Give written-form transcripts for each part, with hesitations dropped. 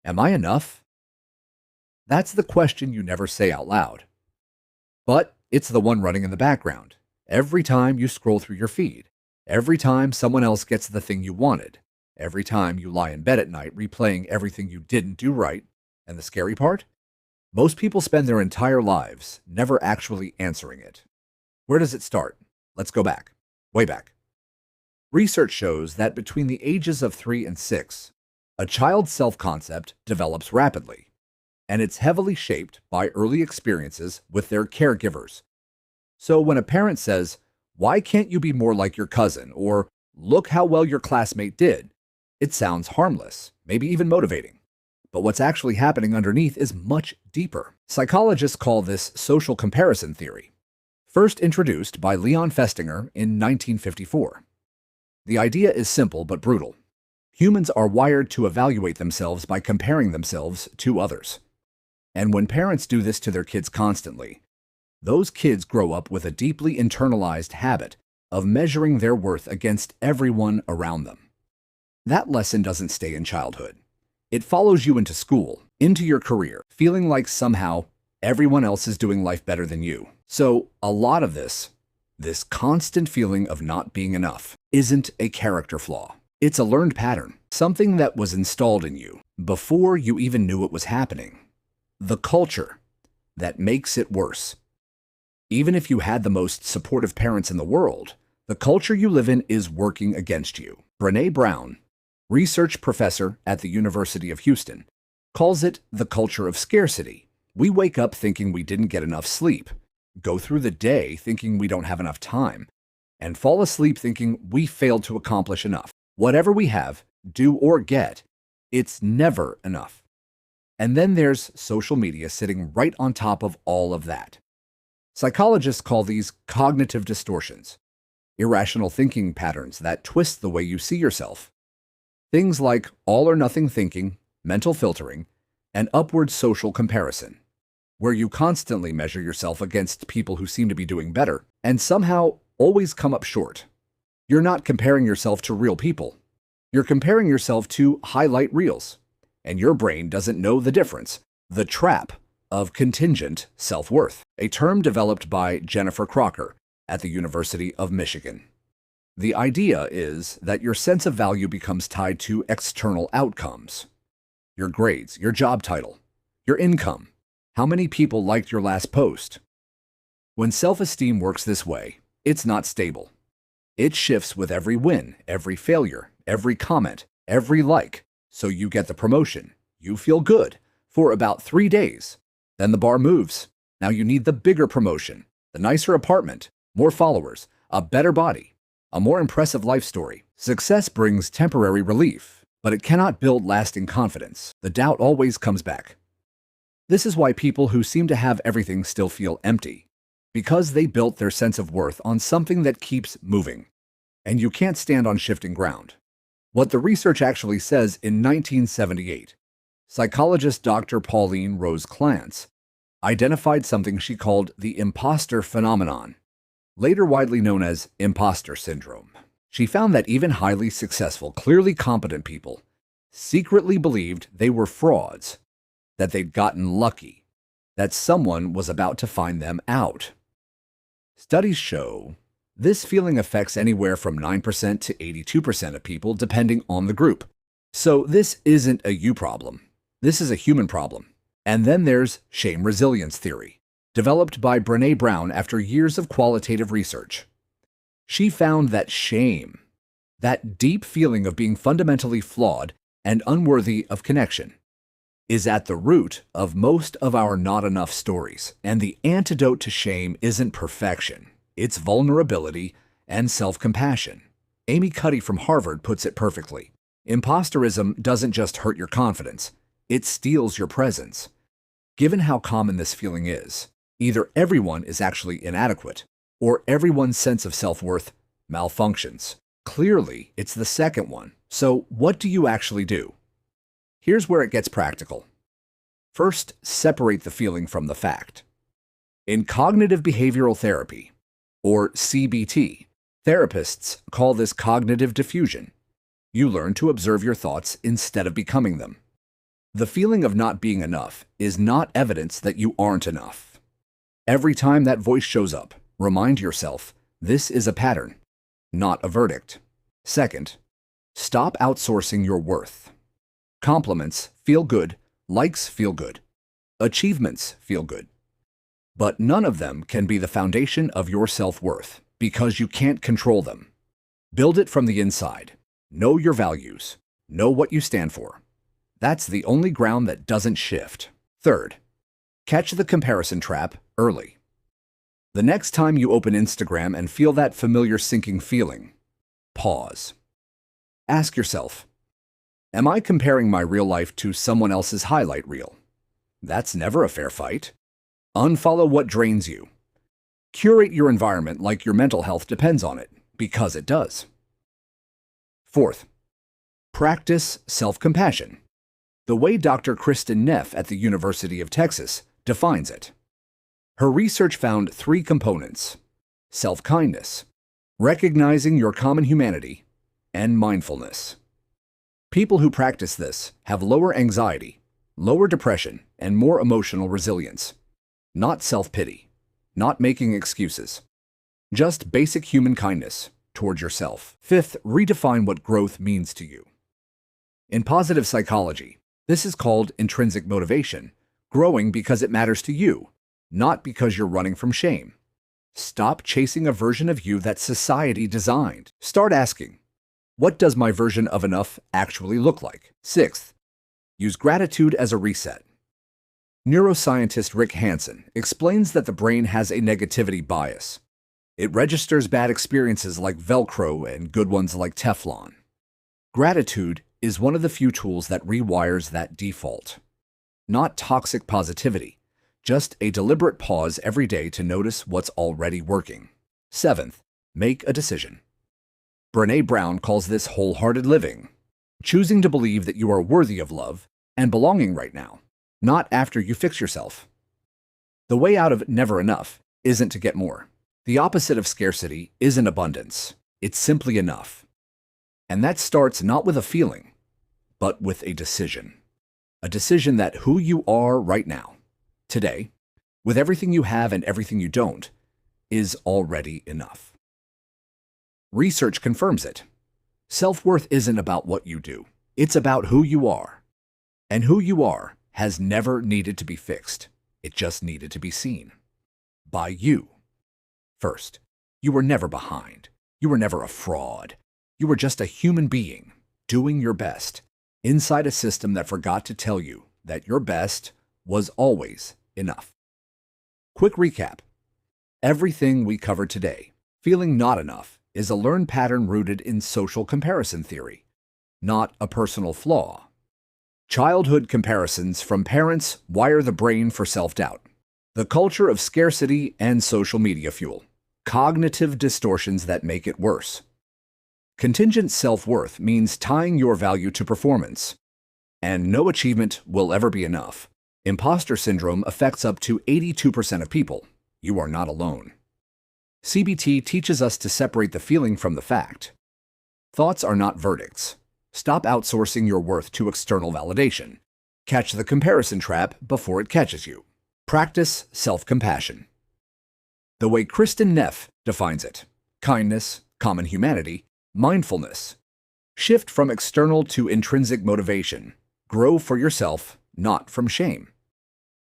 Am I enough? That's the question you never say out loud. But it's the one running in the background. Every time you scroll through your feed, every time someone else gets the thing you wanted, every time you lie in bed at night replaying everything you didn't do right. And the scary part? Most people spend their entire lives never actually answering it. Where does it start? Let's go back, way back. Research shows that between the ages of 3 and 6, a child's self-concept develops rapidly, and it's heavily shaped by early experiences with their caregivers. So when a parent says, "Why can't you be more like your cousin?" or "Look how well your classmate did," it sounds harmless, maybe even motivating. But what's actually happening underneath is much deeper. Psychologists call this social comparison theory, first introduced by Leon Festinger in 1954. The idea is simple but brutal. Humans are wired to evaluate themselves by comparing themselves to others. And when parents do this to their kids constantly, those kids grow up with a deeply internalized habit of measuring their worth against everyone around them. That lesson doesn't stay in childhood. It follows you into school, into your career, feeling like somehow everyone else is doing life better than you. So a lot of this constant feeling of not being enough, isn't a character flaw. It's a learned pattern, something that was installed in you before you even knew it was happening. The culture that makes it worse. Even if you had the most supportive parents in the world, the culture you live in is working against you. Brené Brown, research professor at the University of Houston, calls it the culture of scarcity. We wake up thinking we didn't get enough sleep, go through the day thinking we don't have enough time, and fall asleep thinking we failed to accomplish enough. Whatever we have, do, or get, it's never enough. And then there's social media sitting right on top of all of that. Psychologists call these cognitive distortions, irrational thinking patterns that twist the way you see yourself. Things like all or nothing thinking, mental filtering, and upward social comparison, where you constantly measure yourself against people who seem to be doing better and somehow always come up short. You're not comparing yourself to real people. You're comparing yourself to highlight reels, and your brain doesn't know the difference. The trap of contingent self-worth, a term developed by Jennifer Crocker at the University of Michigan. The idea is that your sense of value becomes tied to external outcomes. Your grades, your job title, your income, how many people liked your last post. When self-esteem works this way, it's not stable. It shifts with every win, every failure, every comment, every like. So you get the promotion. You feel good for about 3 days. Then the bar moves. Now you need the bigger promotion, the nicer apartment, more followers, a better body, a more impressive life story. Success brings temporary relief, but it cannot build lasting confidence. The doubt always comes back. This is why people who seem to have everything still feel empty, because they built their sense of worth on something that keeps moving. And you can't stand on shifting ground. What the research actually says in 1978, psychologist Dr. Pauline Rose Clance identified something she called the imposter phenomenon, later widely known as Impostor Syndrome. She found that even highly successful, clearly competent people secretly believed they were frauds, that they'd gotten lucky, that someone was about to find them out. Studies show this feeling affects anywhere from 9% to 82% of people, depending on the group. So this isn't a you problem. This is a human problem. And then there's shame resilience theory, developed by Brené Brown after years of qualitative research. She found that shame, that deep feeling of being fundamentally flawed and unworthy of connection, is at the root of most of our not enough stories. And the antidote to shame isn't perfection. It's vulnerability and self-compassion. Amy Cuddy from Harvard puts it perfectly. Imposterism doesn't just hurt your confidence, it steals your presence. Given how common this feeling is, either everyone is actually inadequate, or everyone's sense of self-worth malfunctions. Clearly, it's the second one. So what do you actually do? Here's where it gets practical. First, separate the feeling from the fact. In cognitive behavioral therapy, or CBT, therapists call this cognitive diffusion. You learn to observe your thoughts instead of becoming them. The feeling of not being enough is not evidence that you aren't enough. Every time that voice shows up, remind yourself this is a pattern, not a verdict. Second, stop outsourcing your worth. Compliments feel good, likes feel good, achievements feel good. But none of them can be the foundation of your self-worth because you can't control them. Build it from the inside. Know your values. Know what you stand for. That's the only ground that doesn't shift. Third, catch the comparison trap early. The next time you open Instagram and feel that familiar sinking feeling, pause. Ask yourself, am I comparing my real life to someone else's highlight reel? That's never a fair fight. Unfollow what drains you. Curate your environment like your mental health depends on it, because it does. Fourth, practice self-compassion. The way Dr. Kristen Neff at the University of Texas defines it. Her research found 3 components: self-kindness, recognizing your common humanity, and mindfulness. People who practice this have lower anxiety, lower depression, and more emotional resilience. Not self-pity, not making excuses. Just basic human kindness toward yourself. Fifth, redefine what growth means to you. In positive psychology, this is called intrinsic motivation, growing because it matters to you, not because you're running from shame. Stop chasing a version of you that society designed. Start asking, what does my version of enough actually look like? Sixth, use gratitude as a reset. Neuroscientist Rick Hansen explains that the brain has a negativity bias. It registers bad experiences like Velcro and good ones like Teflon. Gratitude is one of the few tools that rewires that default. Not toxic positivity, just a deliberate pause every day to notice what's already working. Seventh, make a decision. Brené Brown calls this wholehearted living, choosing to believe that you are worthy of love and belonging right now, not after you fix yourself. The way out of never enough isn't to get more. The opposite of scarcity isn't abundance. It's simply enough. And that starts not with a feeling, but with a decision. A decision that who you are right now, today, with everything you have and everything you don't, is already enough. Research confirms it. Self-worth isn't about what you do. It's about who you are. And who you are has never needed to be fixed. It just needed to be seen. By you. First, you were never behind. You were never a fraud. You were just a human being, doing your best, inside a system that forgot to tell you that your best was always enough. Quick recap. Everything we covered today, feeling not enough, is a learned pattern rooted in social comparison theory, not a personal flaw. Childhood comparisons from parents wire the brain for self-doubt. The culture of scarcity and social media fuel cognitive distortions that make it worse. Contingent self-worth means tying your value to performance, and no achievement will ever be enough. Impostor syndrome affects up to 82% of people. You are not alone. CBT teaches us to separate the feeling from the fact. Thoughts are not verdicts. Stop outsourcing your worth to external validation. Catch the comparison trap before it catches you. Practice self-compassion. The way Kristen Neff defines it: kindness, common humanity, mindfulness. Shift from external to intrinsic motivation. Grow for yourself, not from shame.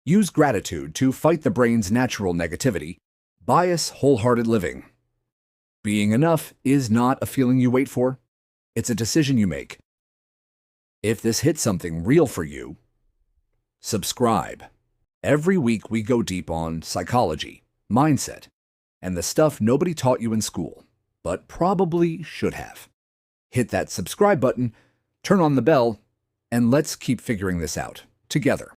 Use gratitude to fight the brain's natural negativity. Bias wholehearted living. Being enough is not a feeling you wait for. It's a decision you make. If this hits something real for you, subscribe. Every week we go deep on psychology, mindset, and the stuff nobody taught you in school, but probably should have. Hit that subscribe button, turn on the bell, and let's keep figuring this out together.